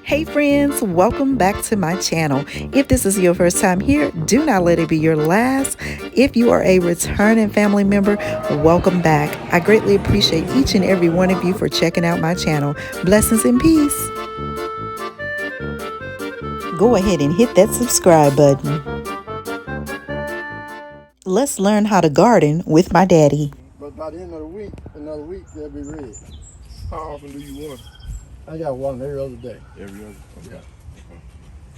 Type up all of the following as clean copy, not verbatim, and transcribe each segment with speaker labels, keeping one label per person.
Speaker 1: Hey friends, welcome back to my channel. If this is your first time here, do not let it be your last. If you are a returning family member, welcome back. I greatly appreciate each and every one of you for checking out my channel. Blessings and peace. Go ahead and hit that subscribe button. Let's learn how to garden with my daddy.
Speaker 2: But by the end of the week, another week, they'll be red.
Speaker 3: How often do you water?
Speaker 2: I got one every other day.
Speaker 3: Every other?
Speaker 2: Yeah.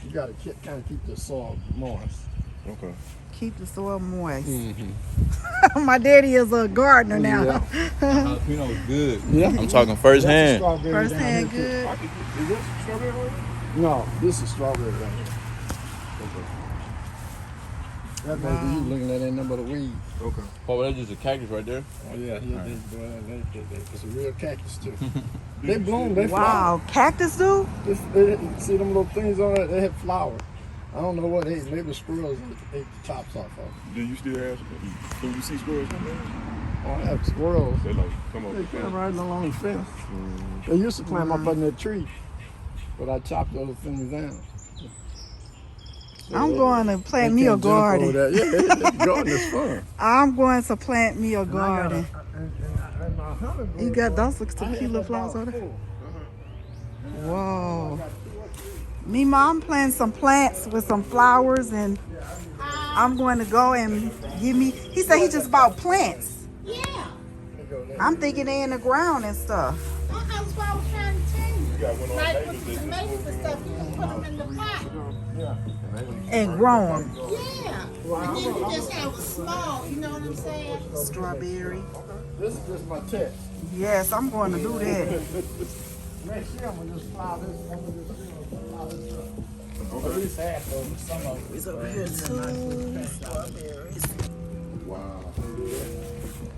Speaker 2: You got to kind of keep the soil moist.
Speaker 3: Okay.
Speaker 1: Keep the soil moist. My daddy is a gardener now.
Speaker 2: Yeah.
Speaker 3: Jalapeno is good.
Speaker 2: Yeah.
Speaker 3: I'm talking first hand.
Speaker 1: First hand good.
Speaker 3: Is this strawberry right here?
Speaker 2: No, this is strawberry right here. That baby you looking at ain't nothing but a weed.
Speaker 3: Okay. Oh, that's just a cactus right there?
Speaker 2: Oh yeah, it's a real cactus too. They bloom, they flower.
Speaker 1: Wow, cactus do?
Speaker 2: See them little things on it? They have flowers. I don't know what they ate. Maybe squirrels ate the tops off of them.
Speaker 3: Do you still have, can you see squirrels come in?
Speaker 2: Oh, I have squirrels.
Speaker 3: They like, come up.
Speaker 2: They came right along the fence. They used to climb up on that tree, but I chopped those things down. So
Speaker 1: I'm going to plant me a
Speaker 2: can't jump over
Speaker 1: garden.
Speaker 2: that. Yeah, that garden is fun.
Speaker 1: I'm going to plant me a
Speaker 2: And I got
Speaker 1: garden.
Speaker 2: and my hummingbird
Speaker 1: You got those look
Speaker 2: I
Speaker 1: some
Speaker 2: had
Speaker 1: cute little
Speaker 2: about
Speaker 1: flowers on there.
Speaker 2: 4.
Speaker 1: Whoa. Me, mom planting some plants with some flowers, and I'm going to go and give me. He said he just bought plants.
Speaker 4: Yeah,
Speaker 1: I'm thinking they in the ground and stuff.
Speaker 4: that's what I was trying to tell you.
Speaker 3: You got one on
Speaker 4: Like
Speaker 3: neighbors
Speaker 4: with the
Speaker 3: that
Speaker 4: tomatoes and stuff, you just put them in the pot.
Speaker 1: And grown.
Speaker 4: Yeah, and then you just have a small, you know what I'm saying?
Speaker 1: Strawberry.
Speaker 2: This is just my test.
Speaker 1: Yes, I'm going to do that.
Speaker 2: Next year I'm gonna just plow this up. At least half of them, some of them.
Speaker 1: It's over here too. Strawberries.
Speaker 2: Wow.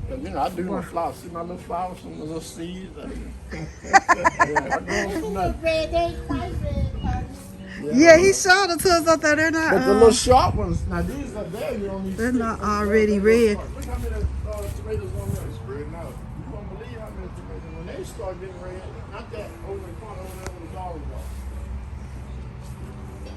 Speaker 2: Cause you know I do my flowers. See my little flowers from the little seeds. Yeah, I grow them
Speaker 4: It's a
Speaker 2: from
Speaker 4: little
Speaker 2: nothing.
Speaker 4: red, they ain't quite red.
Speaker 1: Yeah, he showed it to us out there. They're
Speaker 2: But the
Speaker 1: not.
Speaker 2: little sharp ones, now these are there. You don't need.
Speaker 1: They're
Speaker 2: sticks.
Speaker 1: not already red.
Speaker 2: Look how many tomatoes on there. Spreading out. You won't believe how many tomatoes when they start getting red. Not that over the corner over there with the dollars are.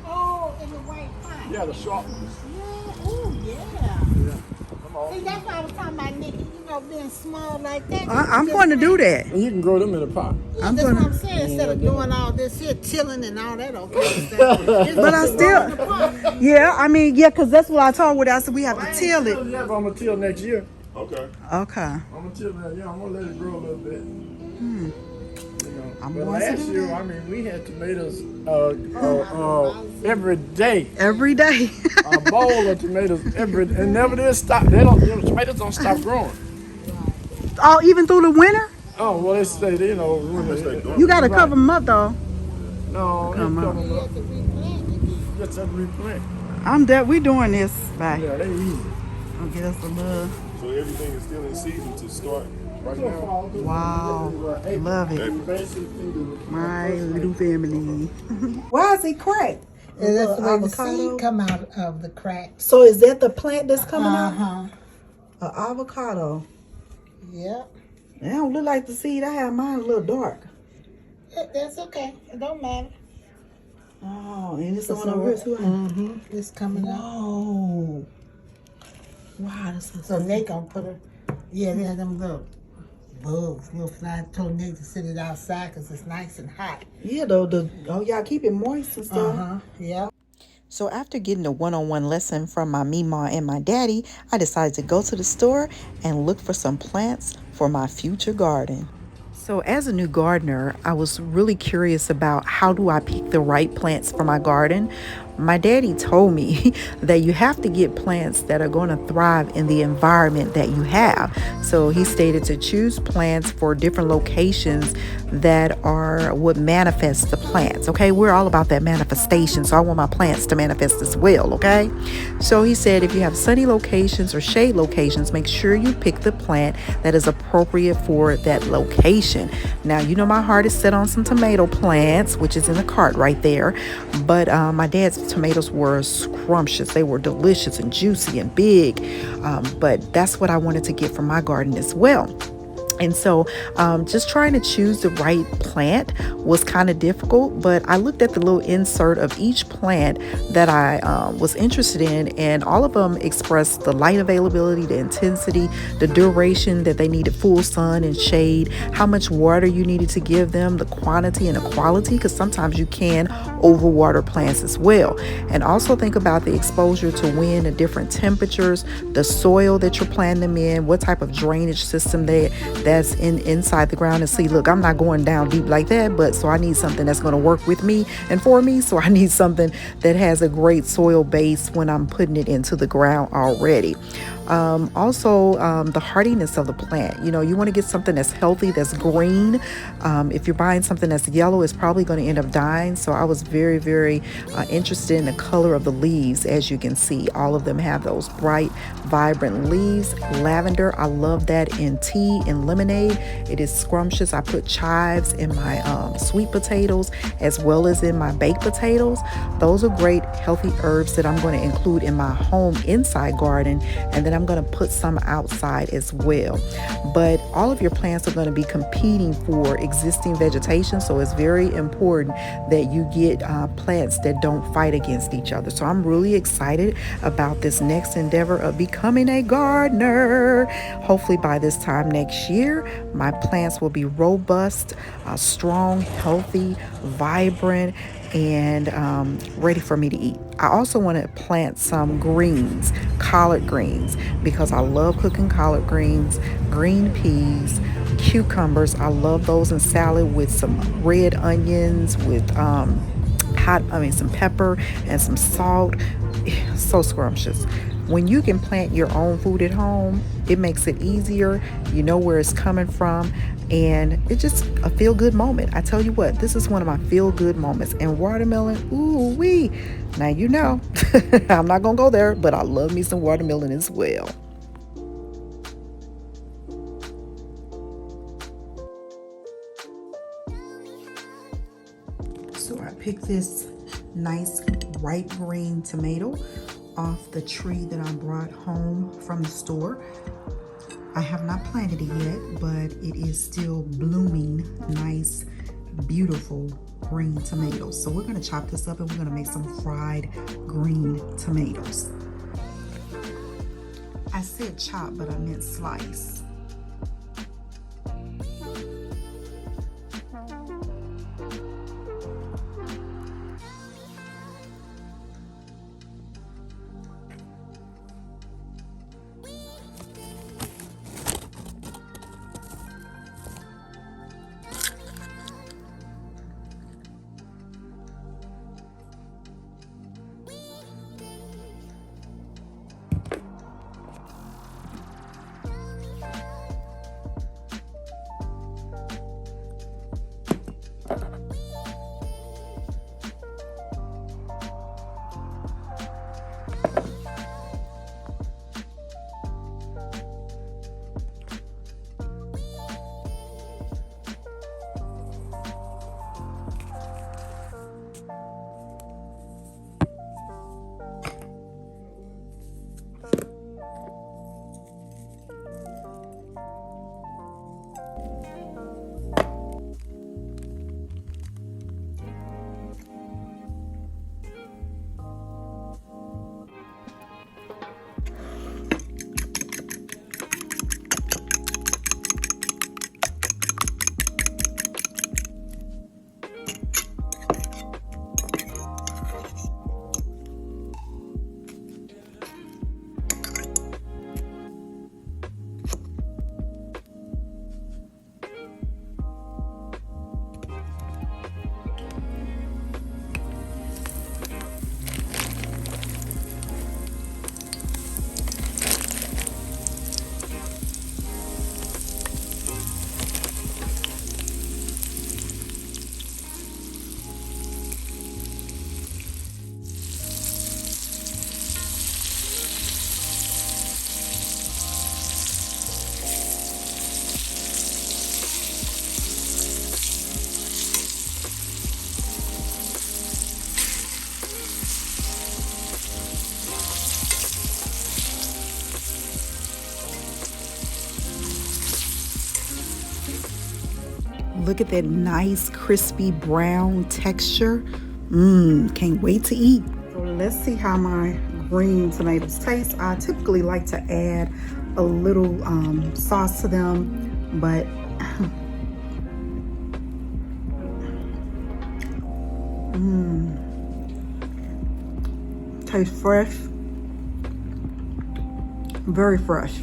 Speaker 4: Oh, in the white pot.
Speaker 2: Yeah, the sharp ones.
Speaker 4: Yeah, ooh, yeah.
Speaker 2: Come on.
Speaker 4: See, that's what I was talking about, Nikki. You know, being small like that.
Speaker 1: I'm going to do that.
Speaker 2: And you can grow them in a pot.
Speaker 4: Yeah,
Speaker 1: I'm
Speaker 4: that's
Speaker 1: gonna-
Speaker 4: what I'm saying. Instead of doing all this here, tilling and all that okay stuff.
Speaker 1: But I still, yeah, I mean, yeah, because that's what I told her. I said we have to till it.
Speaker 2: Yeah, but I'm gonna till next year.
Speaker 3: Okay.
Speaker 1: Okay.
Speaker 2: I'm gonna till that. Yeah, I'm gonna let it grow a little bit. You know,
Speaker 1: I'm
Speaker 2: but
Speaker 1: going to
Speaker 2: last
Speaker 1: do
Speaker 2: year,
Speaker 1: that.
Speaker 2: I mean, we had tomatoes every day.
Speaker 1: Every day.
Speaker 2: A bowl of tomatoes and never did stop. They don't. You know, tomatoes don't stop growing.
Speaker 1: Oh, even through the winter?
Speaker 2: Oh well, they say you know. When
Speaker 1: You got to cover them up, though.
Speaker 2: No,
Speaker 1: Come
Speaker 2: they
Speaker 1: on.
Speaker 2: cover them up.
Speaker 4: To replant again.
Speaker 2: Just have to replant.
Speaker 1: I'm dead. We doing this. Bye.
Speaker 2: Yeah, they easy.
Speaker 1: I'll get us a little.
Speaker 3: So everything is still in season to start right now?
Speaker 1: Wow. Love it.
Speaker 2: Basically,
Speaker 1: My little family. Why is it cracked?
Speaker 4: And that's the way the
Speaker 1: Avocado?
Speaker 4: seed come out of the crack.
Speaker 1: So is that the plant that's coming out?
Speaker 4: Uh-huh.
Speaker 1: An avocado.
Speaker 4: Yep.
Speaker 1: It don't look like the seed. I have mine a little dark.
Speaker 4: That's okay. It don't matter.
Speaker 1: Oh, and it's the one over here too.
Speaker 4: Mm-hmm. It's coming out.
Speaker 1: Oh. Wow, that's
Speaker 4: So they gonna put her, yeah, they have them little bugs, little flies. Told Nick to sit it outside because it's nice and hot.
Speaker 1: yeah, though. Y'all keep it moist and stuff.
Speaker 4: Yeah.
Speaker 1: So after getting a one-on-one lesson from my Mima and my daddy, I decided to go to the store and look for some plants for my future garden. So as a new gardener, I was really curious about how do I pick the right plants for my garden. My daddy told me that you have to get plants that are going to thrive in the environment that you have. So he stated to choose plants for different locations that are what manifests the plants. Okay, we're all about that manifestation, so I want my plants to manifest as well. Okay, so he said if you have sunny locations or shade locations, make sure you pick the plant that is appropriate for that location. Now, you know my heart is set on some tomato plants, which is in the cart right there, but my dad's tomatoes were scrumptious. They were delicious and juicy and big, but that's what I wanted to get from my garden as well. And so just trying to choose the right plant was kind of difficult, but I looked at the little insert of each plant that I was interested in, and all of them expressed the light availability, the intensity, the duration that they needed full sun and shade, how much water you needed to give them, the quantity and the quality, because sometimes you can overwater plants as well. And also think about the exposure to wind and different temperatures, the soil that you're planting them in, what type of drainage system that's inside the ground. And see, look, I'm not going down deep like that, but so I need something that's going to work with me and for me. So I need something that has a great soil base when I'm putting it into the ground already. Also, the hardiness of the plant. You know, you want to get something that's healthy, that's green. If you're buying something that's yellow, it's probably going to end up dying. So I was very, very interested in the color of the leaves. As you can see, all of them have those bright, vibrant leaves. Lavender, I love that in tea and lemonade. It is scrumptious. I put chives in my sweet potatoes as well as in my baked potatoes. Those are great, healthy herbs that I'm going to include in my home inside garden, and then I'm going to put some outside as well. But all of your plants are going to be competing for existing vegetation, so it's very important that you get plants that don't fight against each other. So I'm really excited about this next endeavor of becoming a gardener. Hopefully by this time next year, my plants will be robust, strong, healthy, vibrant, and ready for me to eat. I also want to plant some greens, collard greens, because I love cooking collard greens, green peas, cucumbers. I love those in salad with some red onions, with some pepper and some salt. So scrumptious. When you can plant your own food at home, it makes it easier. You know where it's coming from, and it's just a feel-good moment. I tell you what, this is one of my feel-good moments. And watermelon, ooh wee. Now you know, I'm not gonna go there, but I love me some watermelon as well. So I picked this nice ripe green tomato off the tree that I brought home from the store. I have not planted it yet, but it is still blooming nice, beautiful green tomatoes. So we're going to chop this up and we're going to make some fried green tomatoes. I said chop, but I meant slice. Look at that nice crispy brown texture. Can't wait to eat. So let's see how my green tomatoes taste. I typically like to add a little sauce to them, but tastes fresh, very fresh.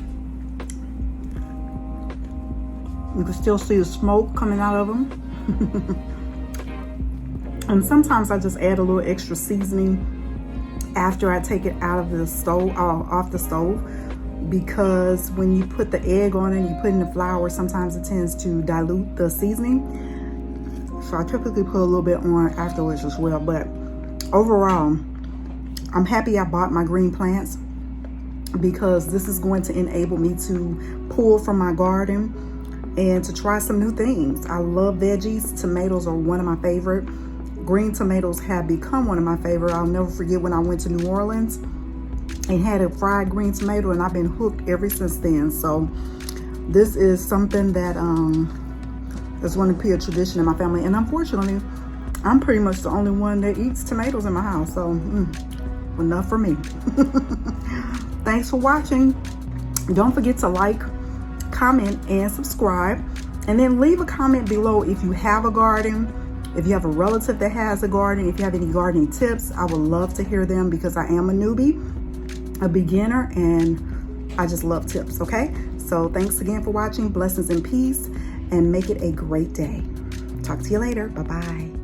Speaker 1: You can still see the smoke coming out of them. And sometimes I just add a little extra seasoning after I take it out of the stove, off the stove, because when you put the egg on it and you put in the flour, sometimes it tends to dilute the seasoning. So I typically put a little bit on afterwards as well. But overall, I'm happy I bought my green plants because this is going to enable me to pull from my garden and to try some new things. I love veggies. Tomatoes are one of my favorite. Green tomatoes have become one of my favorite. I'll never forget when I went to New Orleans and had a fried green tomato, and I've been hooked ever since then. So this is something that is going to be a tradition in my family. And unfortunately, I'm pretty much the only one that eats tomatoes in my house. So enough for me. Thanks for watching. Don't forget to like, comment, and subscribe. And then leave a comment below if you have a garden, if you have a relative that has a garden, if you have any gardening tips. I would love to hear them because I am a newbie, a beginner, and I just love tips, okay? So thanks again for watching. Blessings and peace, and make it a great day. Talk to you later. Bye-bye.